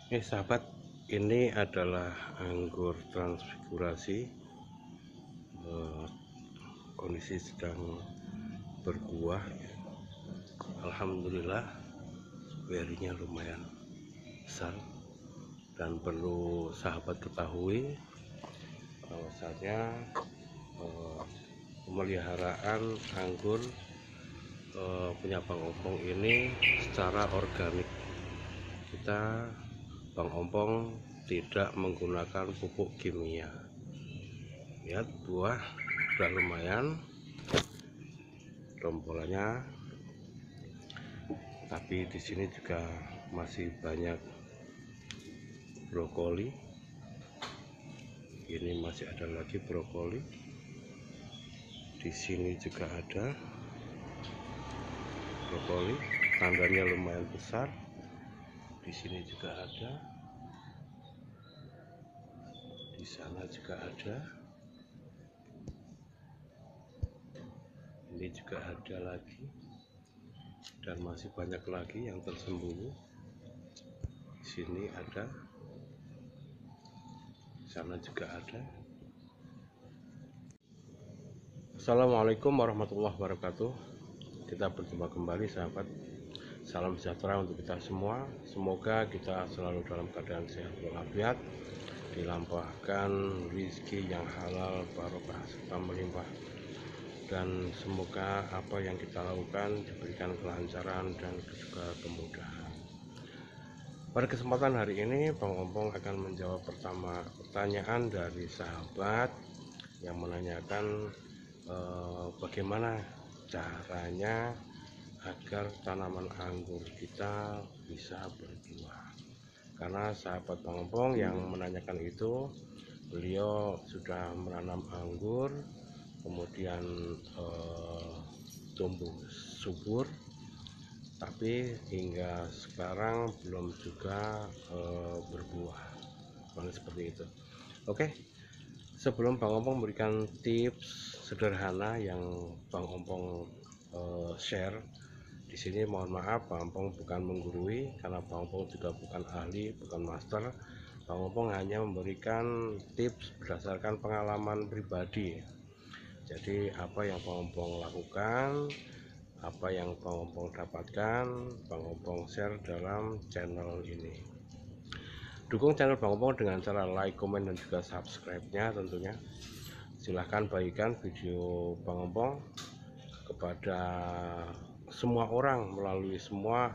Sahabat, ini adalah anggur transfigurasi. Kondisi sedang berbuah. Alhamdulillah, berinya lumayan besar. Dan perlu sahabat ketahui bahwasanya pemeliharaan anggur punya Bang Ompong ini secara organik. Kita Bang Ompong tidak menggunakan pupuk kimia. Lihat, buah sudah lumayan, rombolannya, tapi di sini juga masih banyak brokoli. Ini masih ada lagi brokoli. Di sini juga ada brokoli, tandanya lumayan besar. Di sini juga ada, di sana juga ada, ini juga ada lagi, dan masih banyak lagi yang tersembunyi. Di sini ada, di sana juga ada. Assalamualaikum warahmatullahi wabarakatuh. Kita berjumpa kembali sahabat. Salam sejahtera untuk kita semua. Semoga kita selalu dalam keadaan sehat walafiat, dilampahkan rezeki yang halal, barokah serta melimpah, dan semoga apa yang kita lakukan diberikan kelancaran dan juga kemudahan. Pada kesempatan hari ini Bang Ompong akan menjawab pertanyaan dari sahabat yang menanyakan bagaimana caranya agar tanaman anggur kita bisa berbuah. Karena sahabat Bang Ompong yang menanyakan itu, beliau sudah menanam anggur, kemudian tumbuh subur, tapi hingga sekarang belum juga berbuah. Seperti itu. Oke, sebelum Bang Ompong memberikan tips sederhana yang Bang Ompong share di sini, mohon maaf Bang Ompong bukan menggurui, karena Bang Ompong juga bukan ahli, bukan master. Bang Ompong hanya memberikan tips berdasarkan pengalaman pribadi. Jadi apa yang Bang Ompong lakukan, apa yang Bang Ompong dapatkan, Bang Ompong share dalam channel ini. Dukung channel Bang Ompong dengan cara like, komen, dan juga subscribe-nya tentunya. Silahkan bagikan video Bang Ompong kepada semua orang melalui semua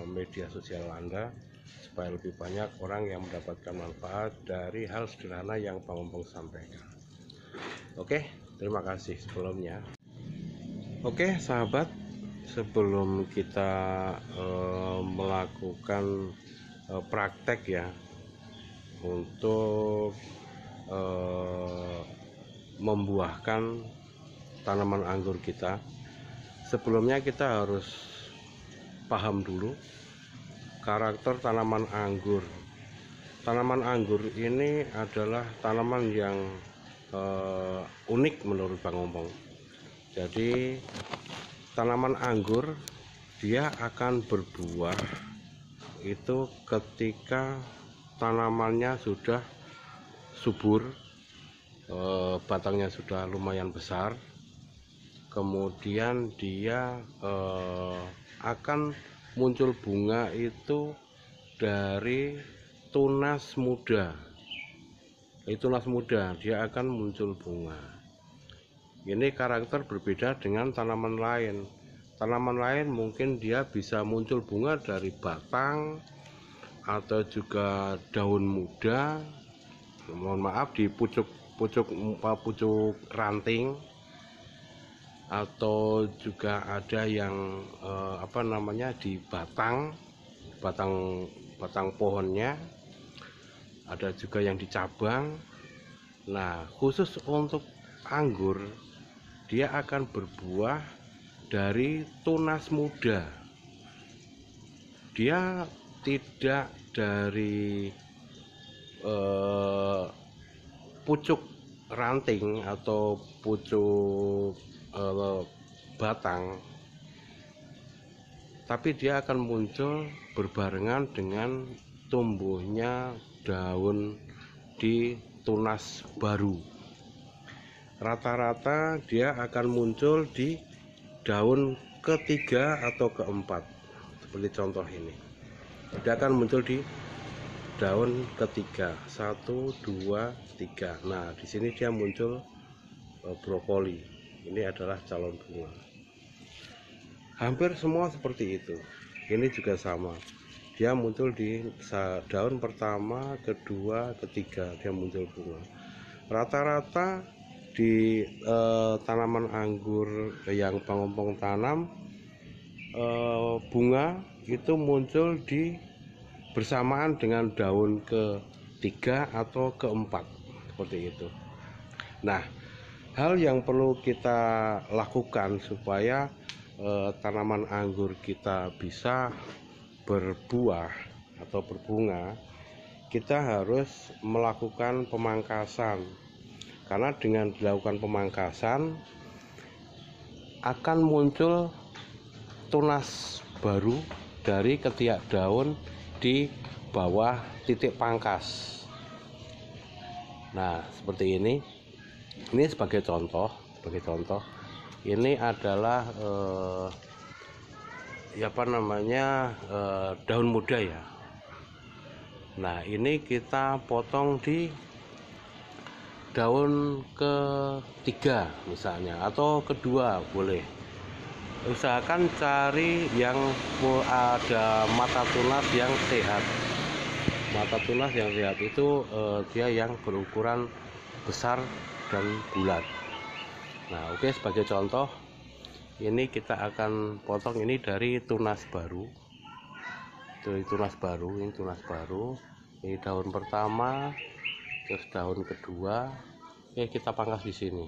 media sosial Anda, supaya lebih banyak orang yang mendapatkan manfaat dari hal sederhana yang Bang Ompong sampaikan. Oke, terima kasih sebelumnya. Oke sahabat, sebelum kita melakukan praktek ya untuk membuahkan tanaman anggur kita, sebelumnya kita harus paham dulu karakter tanaman anggur. Tanaman anggur ini adalah tanaman yang unik menurut Bang Ompong. Jadi tanaman anggur dia akan berbuah itu ketika tanamannya sudah subur, batangnya sudah lumayan besar, kemudian dia akan muncul bunga itu dari tunas muda. Tunas muda dia akan muncul bunga. Ini karakter berbeda dengan tanaman lain. Tanaman lain mungkin dia bisa muncul bunga dari batang atau juga daun muda, mohon maaf, di pucuk ranting, atau juga ada yang di batang pohonnya, ada juga yang di cabang. Nah, khusus untuk anggur dia akan berbuah dari tunas muda. Dia tidak dari pucuk ranting atau pucuk batang, tapi dia akan muncul berbarengan dengan tumbuhnya daun di tunas baru. Rata-rata dia akan muncul di daun ketiga atau keempat, seperti contoh ini. Dia akan muncul di daun ketiga, 1, 2, 3. Nah, di sini dia muncul brokoli. Ini adalah calon bunga. Hampir semua seperti itu. Ini juga sama. Dia muncul di daun pertama, kedua, ketiga, dia muncul bunga. Rata-rata di tanaman anggur yang Bang Ompong tanam, bunga itu muncul di bersamaan dengan daun ketiga atau keempat, seperti itu. Nah, hal yang perlu kita lakukan supaya tanaman anggur kita bisa berbuah atau berbunga, kita harus melakukan pemangkasan. Karena dengan dilakukan pemangkasan akan muncul tunas baru dari ketiak daun di bawah titik pangkas. Nah, seperti ini. Ini sebagai contoh. Ini adalah daun muda ya. Nah, ini kita potong di daun ketiga misalnya, atau kedua boleh. Usahakan cari yang ada mata tunas yang sehat. Mata tunas yang sehat itu dia yang berukuran besar dan bulat. Nah, oke, sebagai contoh ini kita akan potong ini dari tunas baru. Ini tunas baru. Ini daun pertama, terus daun kedua. Oke, kita pangkas di sini.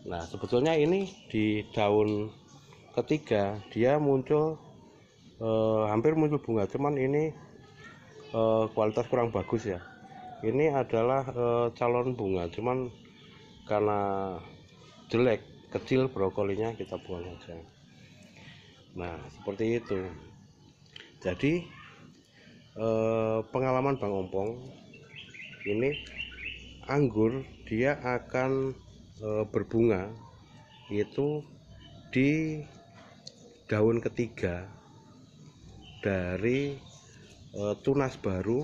Nah, sebetulnya ini di daun ketiga dia muncul hampir muncul bunga, cuman ini kualitas kurang bagus ya. Ini adalah calon bunga, cuman karena jelek, kecil brokolinya, kita buang saja. Nah, seperti itu. Jadi pengalaman Bang Ompong, ini anggur dia akan berbunga itu di daun ketiga dari tunas baru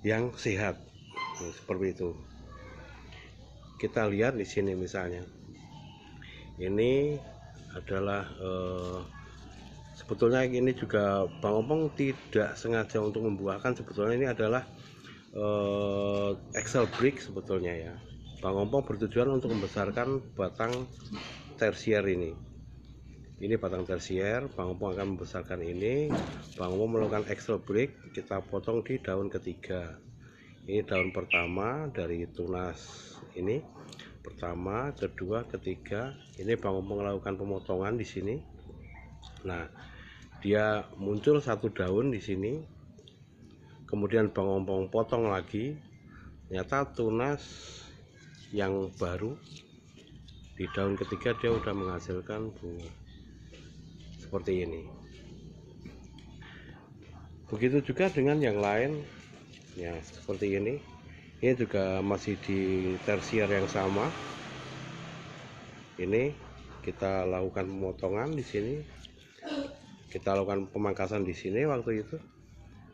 yang sehat. Nah, seperti itu. Kita lihat di sini misalnya. Ini adalah sebetulnya ini juga Bang Ompong tidak sengaja untuk membuahkan. Sebetulnya ini adalah Excel brick sebetulnya ya. Bang Ompong bertujuan untuk membesarkan batang tersier ini. Ini batang tersier, Bang Ompong akan membesarkan ini. Bang Ompong melakukan Excel brick, kita potong di daun ketiga. Ini daun pertama dari tunas ini, pertama, kedua, ketiga. Ini Bang Ompong melakukan pemotongan di sini. Nah, dia muncul satu daun di sini. Kemudian Bang Ompong potong lagi. Ternyata tunas yang baru di daun ketiga dia udah menghasilkan bunga seperti ini. Begitu juga dengan yang lain ya, seperti ini. Ini juga masih di tersier yang sama. Ini kita lakukan pemotongan di sini, kita lakukan pemangkasan di sini waktu itu.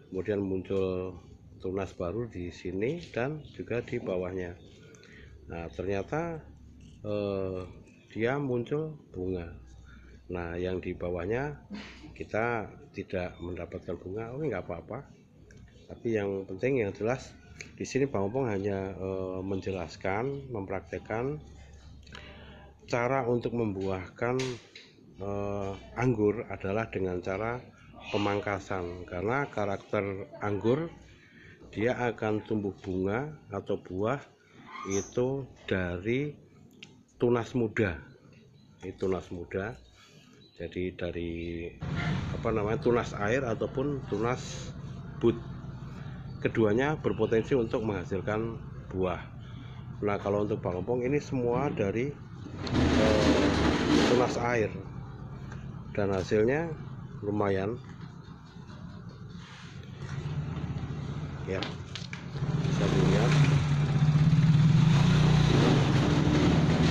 Kemudian muncul tunas baru di sini dan juga di bawahnya. Nah, ternyata dia muncul bunga. Nah, yang di bawahnya kita tidak mendapatkan bunga. Oke, nggak apa-apa. Tapi yang penting, yang jelas di sini Bang Ompong hanya menjelaskan, mempraktekkan cara untuk membuahkan anggur adalah dengan cara pemangkasan. Karena karakter anggur dia akan tumbuh bunga atau buah itu dari tunas muda. Ini tunas muda. Jadi dari tunas air ataupun tunas bud. Keduanya berpotensi untuk menghasilkan buah. Nah, kalau untuk Bang Ompong ini semua dari tunas air dan hasilnya lumayan. ya, bisa dilihat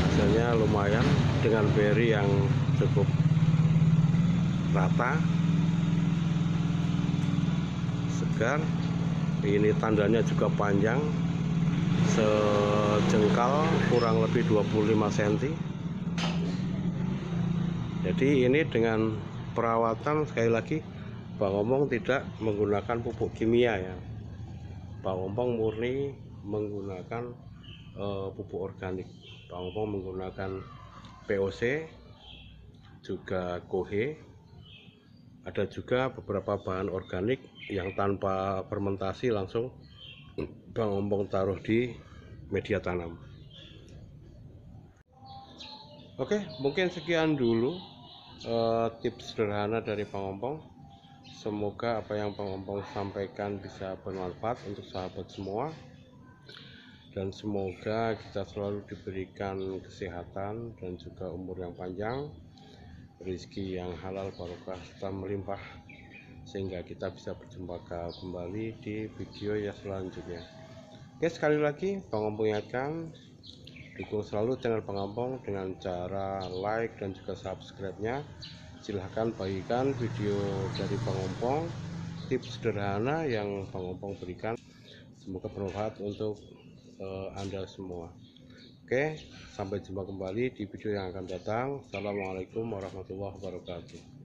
hasilnya lumayan dengan beri yang cukup rata, segar. Ini tandanya juga panjang, sejengkal, kurang lebih 25 cm. Jadi ini dengan perawatan, sekali lagi Bang Ompong tidak menggunakan pupuk kimia ya. Bang Ompong murni menggunakan pupuk organik. Bang Ompong menggunakan POC, juga Kohe. Ada juga beberapa bahan organik yang tanpa fermentasi langsung Bang Ompong taruh di media tanam. Oke, mungkin sekian dulu tips sederhana dari Bang Ompong. Semoga apa yang Bang Ompong sampaikan bisa bermanfaat untuk sahabat semua, dan semoga kita selalu diberikan kesehatan dan juga umur yang panjang, rezeki yang halal barokah serta melimpah, sehingga kita bisa berjumpa kembali di video yang selanjutnya. Oke, sekali lagi Bang Ompong ingatkan, dukung selalu channel Bang Ompong dengan cara like dan juga subscribe-nya. Silahkan bagikan video dari Bang Ompong, tips sederhana yang Bang Ompong berikan, semoga bermanfaat untuk Anda semua. Oke, sampai jumpa kembali di video yang akan datang. Assalamualaikum warahmatullahi wabarakatuh.